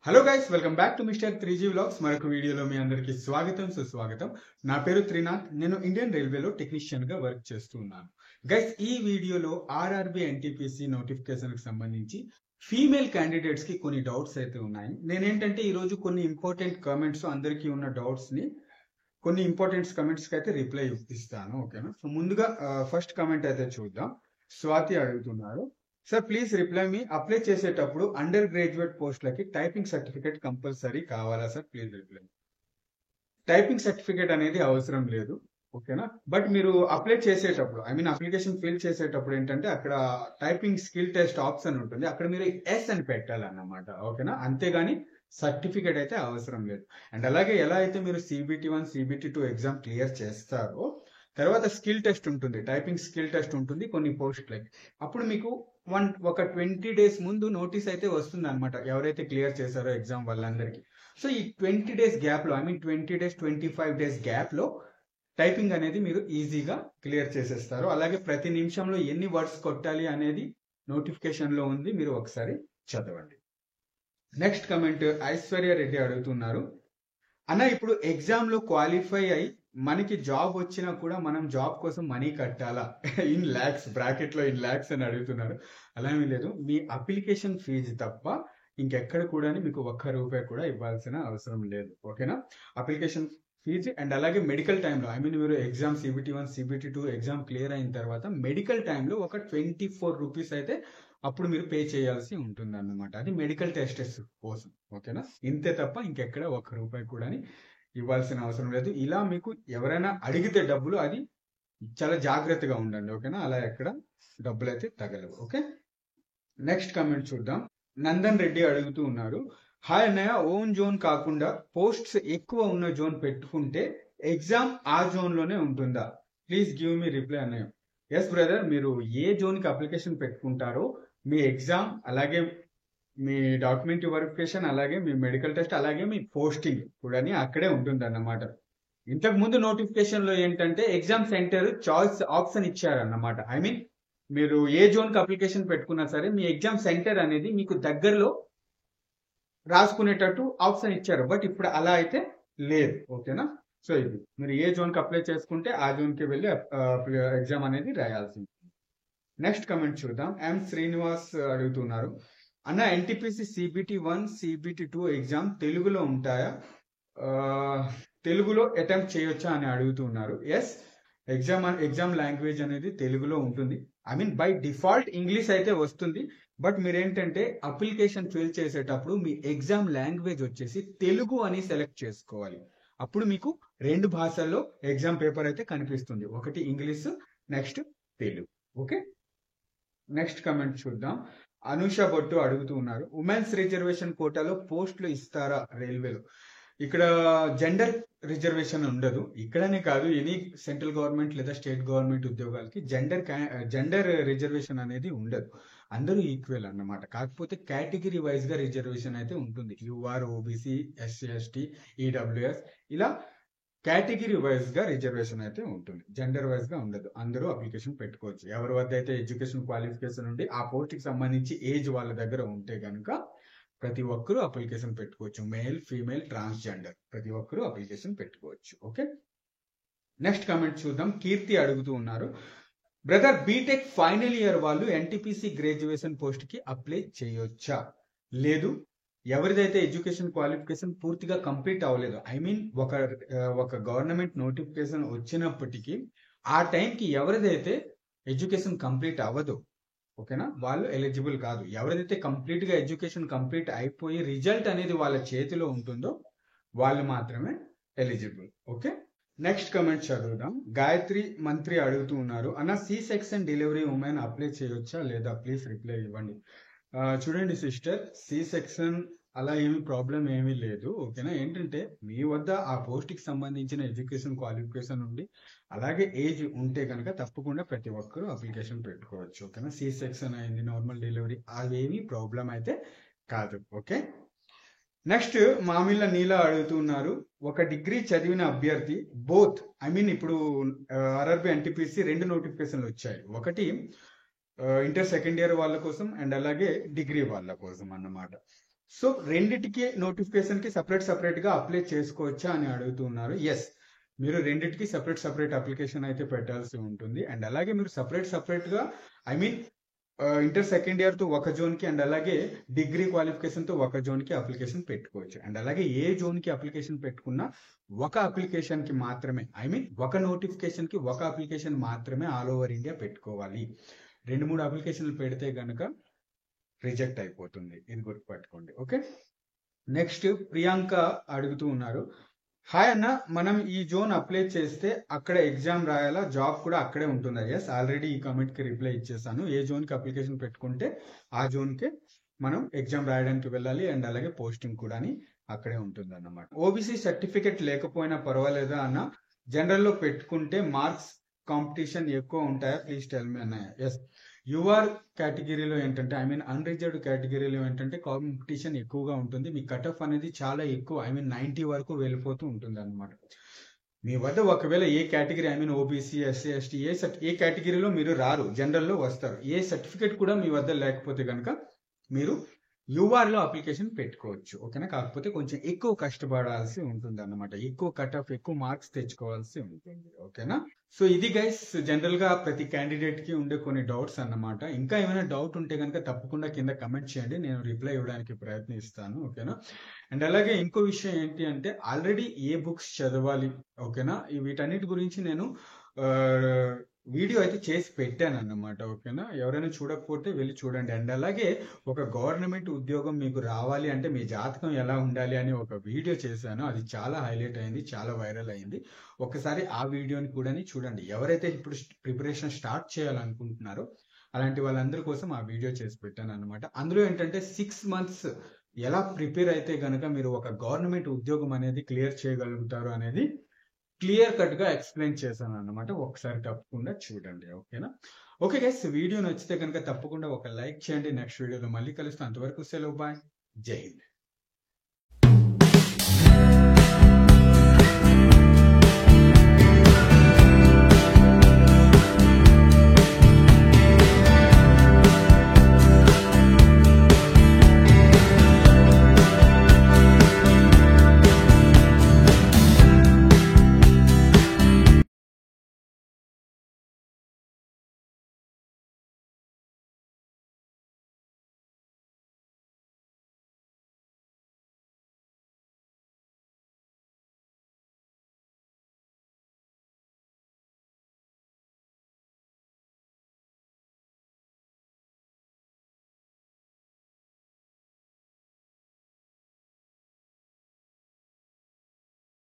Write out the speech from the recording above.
Hello guys, welcome back to mister 3G vlogs. మరొక వీడియోలో మీ అందరికీ స్వాగతం సుస్వాగతం. నా పేరు త్రినాథ్. నేను ఇండియన్ రైల్వేలో టెక్నీషియన్ గా వర్క్ చేస్తూ ఉన్నాను. గైస్, ఈ వీడియోలో ఆర్ఆర్బి ఎన్టీపీసీ నోటిఫికేషన్ కి సంబంధించి ఫీమేల్ క్యాండిడేట్స్ కి కొన్ని డౌట్స్ అయితే ఉన్నాయి. నేనేంటంటే ఈ రోజు కొన్ని ఇంపార్టెంట్ కామెంట్స్, అందరికీ ఉన్న డౌట్స్ ని కొన్ని ఇంపార్టెంట్ కమెంట్స్ కి అయితే రిప్లై ఇస్తాను. ఓకేనా? సో ముందుగా ఫస్ట్ కామెంట్ అయితే చూద్దాం. స్వాతి అడుగుతున్నారు, sir please reply me, apply చేసేటప్పుడు అండర్ గ్రాడ్యుయేట్ పోస్టులకి టైపింగ్ సర్టిఫికేట్ కంపల్సరీ కావాలా sir? Please reply. Typing certificate అనేది అవసరం లేదు. ఓకేనా? బట్ మీరు అప్లై చేసేటప్పుడు, అప్లికేషన్ ఫిల్ చేసేటప్పుడు ఏంటంటే అక్కడ టైపింగ్ స్కిల్ టెస్ట్ ఆప్షన్ ఉంటుంది, అక్కడ మీరు ఎస్ అని పెట్టాలన్నమాట. ఓకేనా? అంతేగాని సర్టిఫికేట్ అయితే అవసరం లేదు. అండ్ అలాగే ఎలా అయితే మీరు CBT1 CBT2 ఎగ్జామ్ క్లియర్ చేస్తారో తర్వాత స్కిల్ టెస్ట్ ఉంటుంది, టైపింగ్ స్కిల్ టెస్ట్ ఉంటుంది కొన్ని పోస్టులకి. అప్పుడు మీకు ఒక 20 days ముందు నోటీస్ అయితే వస్తుంది అనమాట, ఎవరైతే క్లియర్ చేశారో ఎగ్జామ్ వాళ్ళందరికీ. సో ఈ 20 days గ్యాప్ లో 20 days 25 days గ్యాప్ లో టైపింగ్ అనేది మీరు ఈజీగా క్లియర్ చేసేస్తారు. అలాగే ప్రతి నిమిషంలో ఎన్ని వర్డ్స్ కొట్టాలి అనేది నోటిఫికేషన్ లో ఉంది, మీరు ఒకసారి చదవండి. నెక్స్ట్ కమెంట్ ఐశ్వర్య రెడ్డి అడుగుతున్నారు, అన్న ఇప్పుడు ఎగ్జామ్ లో క్వాలిఫై అయి మనకి జాబ్ వచ్చినా కూడా మనం జాబ్ కోసం మనీ కట్టాలా? ఇన్ ల్యాక్స్, బ్రాకెట్ లో ఇన్ ల్యాక్స్ అని అడుగుతున్నారు. అలా ఏమీ లేదు, మీ అప్లికేషన్ ఫీజు తప్ప ఇంకెక్కడ కూడా మీకు ₹1 కూడా ఇవ్వాల్సిన అవసరం లేదు. ఓకేనా? అప్లికేషన్ ఫీజు అండ్ అలాగే మెడికల్ టైంలో మీరు exam CBT1 CBT2 exam clear అయిన తర్వాత మెడికల్ టైంలో ఒక ₹24 అయితే అప్పుడు మీరు పే చేయాల్సి ఉంటుంది అన్నమాట. అది మెడికల్ టెస్టెస్ కోసం. ఓకేనా? ఇంతే తప్ప ఇంకెక్కడ ₹1 కూడా ఇవ్వాల్సిన అవసరం లేదు. ఇలా మీకు ఎవరైనా అడిగితే డబ్బులు, అది చాలా జాగ్రత్తగా ఉండండి. ఓకేనా? అలా ఎక్కడ డబ్బులు అయితే తగలవు. ఓకే, నెక్స్ట్ కామెంట్ చూద్దాం. నందన్ రెడ్డి అడుగుతూ ఉన్నారు, హాయ్ అన్నయ్య, ఓన్ జోన్ కాకుండా పోస్ట్స్ ఎక్కువ ఉన్న జోన్ పెట్టుకుంటే ఎగ్జామ్ ఆ జోన్ లోనే ఉంటుందా? ప్లీజ్ గివ్ మీ రిప్లై అన్నయ్య. ఎస్ బ్రదర్, మీరు ఏ జోన్ కి అప్లికేషన్ పెట్టుకుంటారో మీ ఎగ్జామ్, అలాగే మీ డాక్యుమెంట్ వెరిఫికేషన్, అలాగే మీ మెడికల్ టెస్ట్, అలాగే మీ పోస్టింగ్ కూడా అక్కడే ఉంటుంది అన్నమాట. ఇంతకు ముందు నోటిఫికేషన్ లో ఏంటంటే ఎగ్జామ్ సెంటర్ చాయిస్ ఆప్షన్ ఇచ్చారన్నమాట. మీరు ఏ జోన్ కి అప్లికేషన్ పెట్టుకున్నా సరే మీ ఎగ్జామ్ సెంటర్ అనేది మీకు దగ్గరలో రాసుకునేటట్టు ఆప్షన్ ఇచ్చారు. బట్ ఇప్పుడు అలా అయితే లేదు. ఓకేనా? సో ఇది మీరు ఏ జోన్ కి అప్లై చేసుకుంటే ఆ జోన్ కి వెళ్ళి ఎగ్జామ్ అనేది రాయాల్సింది. నెక్స్ట్ కమెంట్ చూద్దాం. శ్రీనివాస్ అడుగుతున్నారు, అన్న NTPC CBT1 CBT2 ఎగ్జామ్ తెలుగులో ఉంటాయా? తెలుగులో అటెంప్ట్ చేయొచ్చా అని అడుగుతున్నారు. ఎస్, ఎగ్జామ్ లాంగ్వేజ్ అనేది తెలుగులో ఉంటుంది. బై డిఫాల్ట్ ఇంగ్లీష్ అయితే వస్తుంది. బట్ మీరేంటంటే అప్లికేషన్ ఫిల్ చేసేటప్పుడు మీ ఎగ్జామ్ లాంగ్వేజ్ వచ్చేసి తెలుగు అని సెలెక్ట్ చేసుకోవాలి. అప్పుడు మీకు 2 భాషల్లో ఎగ్జామ్ పేపర్ అయితే కనిపిస్తుంది, ఒకటి English, next Telugu. Okay, next comment చూద్దాం. అనుష బొట్టు అడుగుతూ ఉన్నారు, ఉమెన్స్ రిజర్వేషన్ కోటాలో పోస్టులు ఇస్తారా రైల్వేలో? ఇక్కడ జెండర్ రిజర్వేషన్ ఉండదు. ఇక్కడనే కాదు, ఎనీ సెంట్రల్ గవర్నమెంట్ లేదా స్టేట్ గవర్నమెంట్ ఉద్యోగాలకి జెండర్ రిజర్వేషన్ అనేది ఉండదు. అందరూ ఈక్వల్ అన్నమాట. కాకపోతే కేటగిరీ వైజ్ గా రిజర్వేషన్ అయితే ఉంటుంది. UR, OBC, SC ST, EWS, ఇలా కేటగిరీ వైజ్ గా రిజర్వేషన్ అయితే ఉంటుంది, జెండర్ వైజ్ గా ఉండదు. అందరూ అప్లికేషన్ పెట్టుకోవచ్చు. ఎవరి వద్ద అయితే ఎడ్యుకేషన్ క్వాలిఫికేషన్ ఉండి ఆ పోస్ట్ కి సంబంధించి ఏజ్ వాళ్ళ దగ్గర ఉంటే కనుక ప్రతి ఒక్కరూ అప్లికేషన్ పెట్టుకోవచ్చు. మేల్, ఫీమేల్, ట్రాన్స్జెండర్ ప్రతి ఒక్కరూ అప్లికేషన్ పెట్టుకోవచ్చు. ఓకే, నెక్స్ట్ కామెంట్ చూద్దాం. కీర్తి అడుగుతూ ఉన్నారు, బ్రదర్ బీటెక్ ఫైనల్ ఇయర్ వాళ్ళు NTPC గ్రాడ్యుయేషన్ పోస్ట్ కి అప్లై చేయొచ్చా? లేదు, ఎవరిదైతే ఎడ్యుకేషన్ క్వాలిఫికేషన్ పూర్తిగా కంప్లీట్ అవ్వలేదు, ఒక గవర్నమెంట్ నోటిఫికేషన్ వచ్చినప్పటికీ ఆ టైంకి ఎవరిదైతే ఎడ్యుకేషన్ కంప్లీట్ అవ్వదు, ఓకేనా, వాళ్ళు ఎలిజిబుల్ కాదు. ఎవరిదైతే కంప్లీట్ గా ఎడ్యుకేషన్ కంప్లీట్ అయిపోయి రిజల్ట్ అనేది వాళ్ళ చేతిలో ఉంటుందో వాళ్ళు మాత్రమే ఎలిజిబుల్. ఓకే, నెక్స్ట్ కమెంట్ చదువుదాం. గాయత్రి మంత్రి అడుగుతూ ఉన్నారు, అన్న C-section డెలివరీ ఉమెన్ అప్లై చేయొచ్చా లేదా? ప్లీజ్ రిప్లై ఇవ్వండి. చూడండి సిస్టర్, C-section అలా ఏమి ప్రాబ్లం ఏమీ లేదు. ఓకేనా? ఏంటంటే మీ వద్ద ఆ పోస్ట్ కి సంబంధించిన ఎడ్యుకేషన్ క్వాలిఫికేషన్ ఉండి అలాగే ఏజ్ ఉంటే కనుక తప్పకుండా ప్రతి ఒక్కరూ అప్లికేషన్ పెట్టుకోవచ్చు. ఓకేనా? C-section అయింది, నార్మల్ డెలివరీ, అవేమీ ప్రాబ్లం అయితే కాదు. ఓకే, నెక్స్ట్ మామిళ్ళ నీల అడుగుతున్నారు, ఒక డిగ్రీ చదివిన అభ్యర్థి బోత్ ఇప్పుడు RRB NTPC 2 నోటిఫికేషన్లు వచ్చాయి. ఒకటి ఇంటర్ సెకండ్ ఇయర్ వాళ్ళ కోసం అండ్ అలాగే డిగ్రీ వాళ్ళ కోసం అన్నమాట. సో రెండిటికి నోటిఫికేషన్ కి సపరేట్ గా అప్లై చేసుకోవచ్చా అని అడుగుతున్నారు. ఎస్, మీరు రెండిటికి సపరేట్ అప్లికేషన్ అయితే పెట్టాల్సి ఉంటుంది. అండ్ అలాగే మీరు సపరేట్ గా I mean inter second year తో ఒక జోన్ కి అండ్ అలాగే డిగ్రీ క్వాలిఫికేషన్ తో ఒక జోన్ కి అప్లికేషన్ పెట్టుకోవచ్చు. అండ్ అలాగే ఏ జోన్ కి అప్లికేషన్ పెట్టుకున్నా ఒక అప్లికేషన్ కి మాత్రమే ఐ మీన్ ఒక నోటిఫికేషన్ కి ఒక అప్లికేషన్ మాత్రమే ఆల్ ఓవర్ ఇండియా పెట్టుకోవాలి. 2-3 అప్లికేషన్లు పెడితే గనక రిజెక్ట్ అయిపోతుంది. ఇది గుర్తుపెట్టుకోండి. ఓకే, నెక్స్ట్ ప్రియాంక అడుగుతూ ఉన్నారు, హాయ్ అన్న, మనం ఈ జోన్ అప్లై చేస్తే అక్కడ ఎగ్జామ్ రాయాలా, జాబ్ కూడా అక్కడే ఉంటుందా? ఎస్, ఆల్రెడీ ఈ కామెంట్ కి రిప్లై ఇచ్చేసాను. ఏ జోన్ కి అప్లికేషన్ పెట్టుకుంటే ఆ జోన్ కి మనం ఎగ్జామ్ రాయడానికి వెళ్ళాలి అండ్ అలాగే పోస్టింగ్ కూడా అక్కడే ఉంటుంది అన్నమాట. ఓబీసీ సర్టిఫికెట్ లేకపోయినా పర్వాలేదా అన్న, జనరల్ లో పెట్టుకుంటే మార్క్స్ కాంపిటీషన్ ఎక్కువ ఉంటాయా, ప్లీజ్ టెల్ మీ అన్నయ్య. ఎస్, యూఆర్ కేటగిరీలో ఏంటంటే ఐ మీన్ అన్రిజర్వ్డ్ కేటగిరీలో ఏంటంటే కాంపిటీషన్ ఎక్కువగా ఉంటుంది. మీ కట్ ఆఫ్ అనేది చాలా ఎక్కువ ఐ మీన్ 90 వరకు వెళ్ళిపోతూ ఉంటుంది అనమాట. మీ వద్ద ఒకవేళ ఏ category I mean OBC, SC, ST ఏ కేటగిరీలో మీరు రారు, జనరల్లో వస్తారు. ఏ సర్టిఫికేట్ కూడా మీ వద్ద లేకపోతే కనుక మీరు యూఆర్ లో అప్లికేషన్ పెట్టుకోవచ్చు. ఓకేనా, కాకపోతే కొంచెం ఎక్కువ కష్టపడాల్సి ఉంటుంది అన్నమాట. ఎక్కువ కట్ ఆఫ్, ఎక్కువ మార్క్స్ తెచ్చుకోవాల్సి ఉంటుంది. ఓకేనా, సో ఇది గైస్ జనరల్ గా ప్రతి క్యాండిడేట్ కి ఉండే కొన్ని డౌట్స్ అన్నమాట. ఇంకా ఏమైనా డౌట్ ఉంటే కనుక తప్పకుండా కింద కమెంట్ చేయండి, నేను రిప్లై ఇవ్వడానికి ప్రయత్నిస్తాను. ఓకేనా, అండ్ అలాగే ఇంకో విషయం ఏంటి అంటే ఆల్రెడీ ఏ బుక్స్ చదవాలి, ఓకేనా, వీటన్నిటి గురించి నేను వీడియో అయితే చేసి పెట్టాను అన్నమాట. ఓకేనా, ఎవరైనా చూడకపోతే వెళ్ళి చూడండి. అండ్ అలాగే ఒక గవర్నమెంట్ ఉద్యోగం మీకు రావాలి అంటే మీ జాతకం ఎలా ఉండాలి అని ఒక వీడియో చేశాను. అది చాలా హైలైట్ అయింది, చాలా వైరల్ అయింది. ఒకసారి ఆ వీడియోని కూడా చూడండి. ఎవరైతే ఇప్పుడు ప్రిపరేషన్ స్టార్ట్ చేయాలనుకుంటున్నారో అలాంటి వాళ్ళందరి కోసం ఆ వీడియో చేసి పెట్టాను అనమాట. అందులో ఏంటంటే 6 months ఎలా ప్రిపేర్ అయితే గనక మీరు ఒక గవర్నమెంట్ ఉద్యోగం అనేది క్లియర్ చేయగలుగుతారు అనేది క్లియర్ కట్ గా ఎక్స్ప్లెయిన్ చేశాను అన్నమాట. ఒకసారి తప్పకుండా చూడండి. ఓకేనా, ఓకే గైస్, వీడియో నచ్చితే కనుక తప్పకుండా ఒక లైక్ చేయండి. నెక్స్ట్ వీడియోలో మళ్ళీ కలుస్తాను. అంతవరకు సెలవు, బాయ్, జై హింద్.